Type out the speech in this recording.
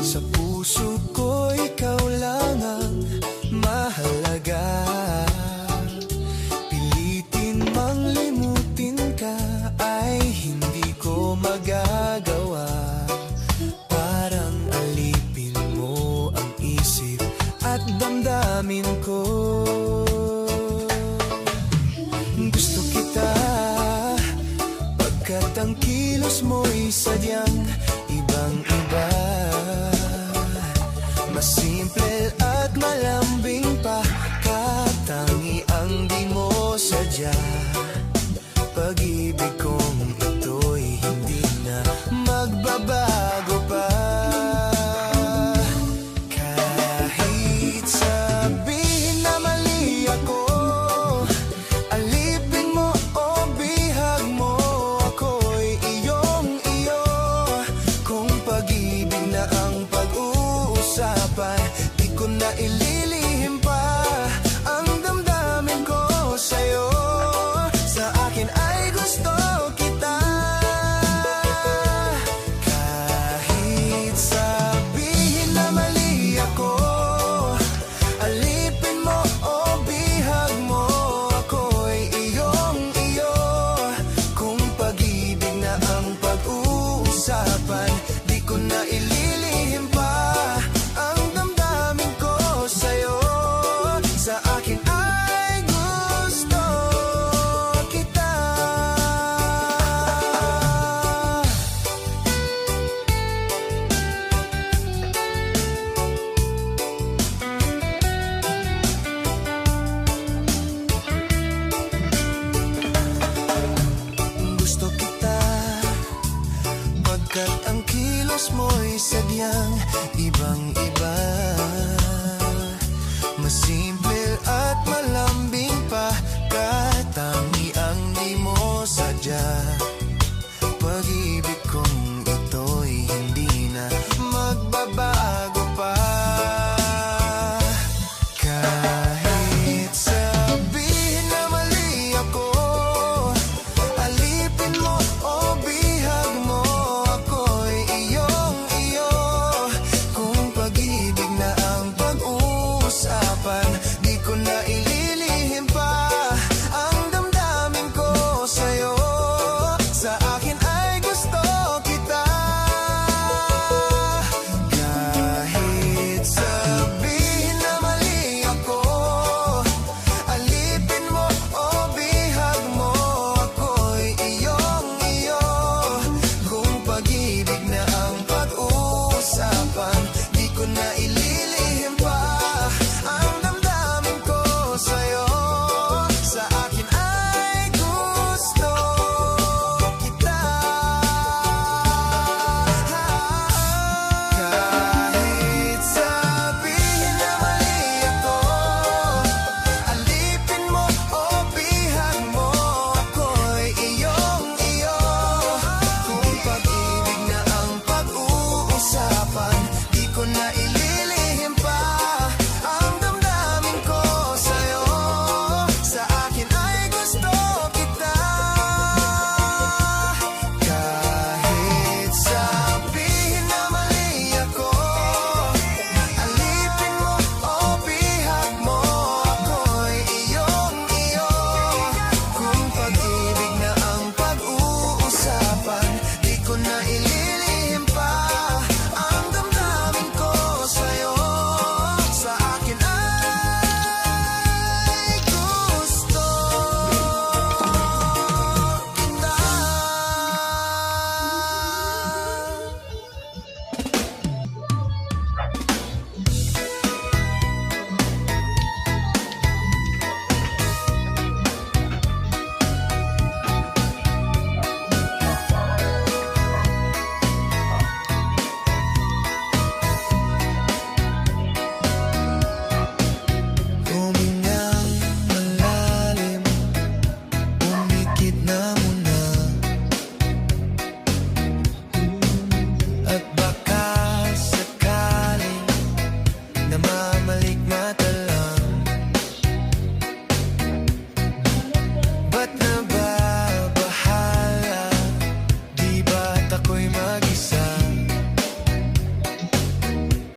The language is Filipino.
Sa puso ko ikaw lang ang mahalaga. Pilitin mang limutin ka ay hindi ko magagawa. Parang alipin mo ang isip at damdamin ko. Gusto kita pagkat ang kilos mo'y sadyang ibang-iba. Mas simple at malambing pa, katangi ang di mo sadya. Pag-ibig kong ito'y hindi na magbabago pa. Kahit sabihin na mali ako, alipin mo o bihag mo, ako'y iyong-iyo. Kung pag-ibig na ang pag-uusapan, di ko na ililihim pa ang damdamin ko sa'yo. Sa akin ay gusto kita. Kahit sabihin na mali ako, alipin mo o bihag mo, ako'y iyong-iyo. Kung pag-ibig na ang pag-uusapan, di ko na ililihim pa ang damdamin ko sa'yo. Sa akin ay gusto kita. Gusto kita pagkat ang kilos mo'y sadyang ibang-iba. Mas